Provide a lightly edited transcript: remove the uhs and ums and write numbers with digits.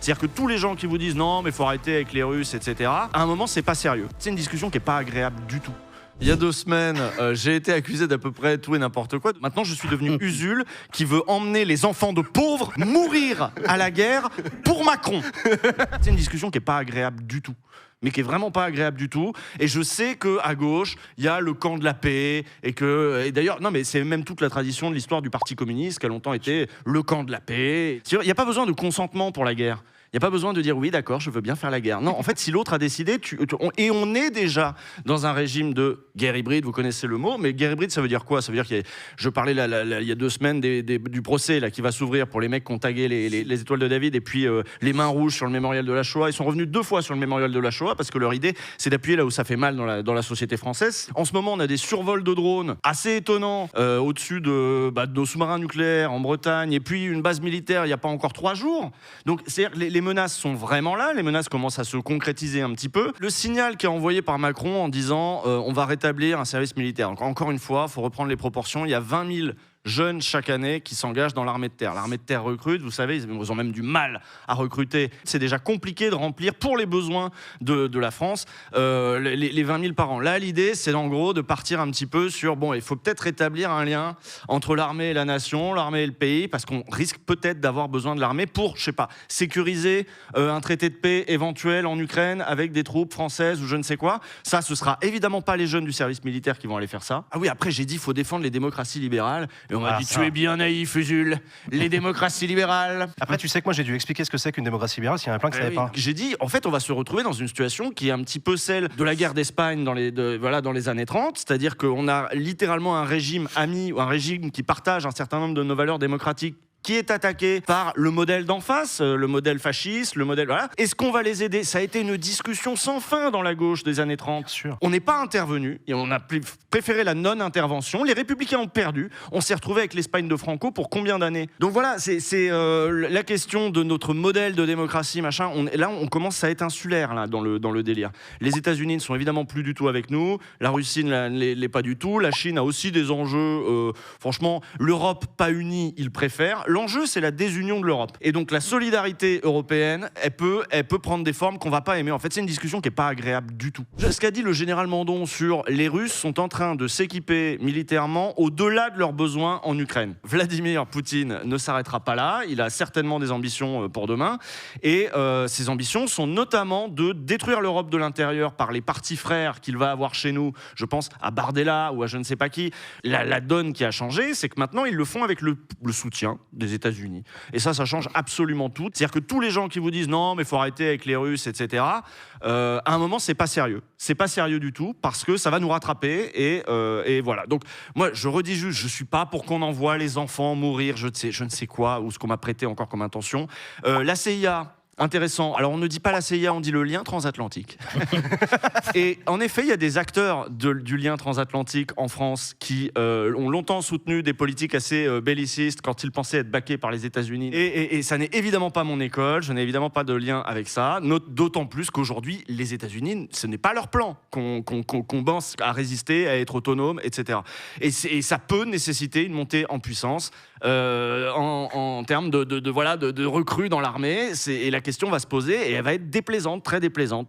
C'est-à-dire que tous les gens qui vous disent non, mais faut arrêter avec les Russes, etc., à un moment, c'est pas sérieux. C'est une discussion qui est pas agréable du tout. Il y a 2 semaines, j'ai été accusé d'à peu près tout et n'importe quoi. Maintenant, je suis devenu Usul qui veut emmener les enfants de pauvres mourir à la guerre pour Macron. C'est une discussion qui est pas agréable du tout. Mais qui est vraiment pas agréable du tout. Et je sais qu'à gauche, il y a le camp de la paix, et d'ailleurs, non, mais c'est même toute la tradition de l'histoire du Parti communiste qui a longtemps été le camp de la paix. Il n'y a pas besoin de consentement pour la guerre. Il n'y a pas besoin de dire oui, d'accord, je veux bien faire la guerre. Non, en fait, si l'autre a décidé, et on est déjà dans un régime de guerre hybride, vous connaissez le mot, mais guerre hybride, ça veut dire quoi? Ça veut dire je parlais il y a 2 semaines du procès là, qui va s'ouvrir pour les mecs qui ont tagué les étoiles de David et puis les mains rouges sur le mémorial de la Shoah. Ils sont revenus 2 fois sur le mémorial de la Shoah parce que leur idée, c'est d'appuyer là où ça fait mal dans la société française. En ce moment, on a des survols de drones assez étonnants au-dessus de nos sous-marins nucléaires en Bretagne et puis une base militaire il n'y a pas encore 3 jours. Donc, c'est-à-dire les menaces sont vraiment là, les menaces commencent à se concrétiser un petit peu. Le signal qui est envoyé par Macron en disant on va rétablir un service militaire. Donc, encore une fois, il faut reprendre les proportions. Il y a 20 000 jeunes chaque année qui s'engagent dans l'armée de terre. L'armée de terre recrute, vous savez, ils ont même du mal à recruter. C'est déjà compliqué de remplir pour les besoins de la France les 20 000 par an. Là, l'idée, c'est en gros de partir un petit peu sur, il faut peut-être rétablir un lien entre l'armée et la nation, l'armée et le pays, parce qu'on risque peut-être d'avoir besoin de l'armée pour, je sais pas, sécuriser un traité de paix éventuel en Ukraine avec des troupes françaises ou je ne sais quoi. Ça, ce sera évidemment pas les jeunes du service militaire qui vont aller faire ça. Ah oui, après, j'ai dit, il faut défendre les démocraties libérales. Et on m'a dit, tu es bien naïf, Usul. Les démocraties libérales. Après, tu sais que moi, j'ai dû expliquer ce que c'est qu'une démocratie libérale, s'il y a un plein qui ne savait pas. J'ai dit, en fait, on va se retrouver dans une situation qui est un petit peu celle de la guerre d'Espagne dans les années 30. C'est-à-dire qu'on a littéralement un régime ami, ou un régime qui partage un certain nombre de nos valeurs démocratiques, qui est attaqué par le modèle d'en face, le modèle fasciste, le modèle... Voilà. Est-ce qu'on va les aider? Ça a été une discussion sans fin dans la gauche des années 30. Sûr. On n'est pas intervenu, et on a préféré la non-intervention. Les Républicains ont perdu. On s'est retrouvé avec l'Espagne de Franco pour combien d'années? Donc voilà, c'est la question de notre modèle de démocratie, machin. Là, on commence à être insulaire là, dans le délire. Les États-Unis ne sont évidemment plus du tout avec nous. La Russie ne l'est pas du tout. La Chine a aussi des enjeux. Franchement, l'Europe pas unie, ils préfèrent. L'enjeu, c'est la désunion de l'Europe. Et donc, la solidarité européenne, elle peut prendre des formes qu'on va pas aimer. En fait, c'est une discussion qui est pas agréable du tout. Ce qu'a dit le général Mandon sur les Russes sont en train de s'équiper militairement au-delà de leurs besoins en Ukraine. Vladimir Poutine ne s'arrêtera pas là. Il a certainement des ambitions pour demain. Et ces ambitions sont notamment de détruire l'Europe de l'intérieur par les partis frères qu'il va avoir chez nous. Je pense à Bardella ou à je ne sais pas qui. La donne qui a changé, c'est que maintenant, ils le font avec le soutien des États-Unis. Et ça change absolument tout. C'est-à-dire que tous les gens qui vous disent non, mais faut arrêter avec les Russes, etc., à un moment, c'est pas sérieux. C'est pas sérieux du tout parce que ça va nous rattraper et voilà. Donc, moi, je redis juste, je suis pas pour qu'on envoie les enfants mourir, je ne sais quoi, ou ce qu'on m'a prêté encore comme intention. La CIA... Intéressant. Alors, on ne dit pas la CIA, on dit le lien transatlantique. Et en effet, il y a des acteurs du lien transatlantique en France qui ont longtemps soutenu des politiques assez bellicistes quand ils pensaient être backés par les États-Unis. Et ça n'est évidemment pas mon école, je n'ai évidemment pas de lien avec ça. D'autant plus qu'aujourd'hui, les États-Unis, ce n'est pas leur plan qu'on pense à résister, à être autonome, etc. Et ça peut nécessiter une montée en puissance en termes de recrues dans l'armée. Et la question va se poser et elle va être déplaisante, très déplaisante.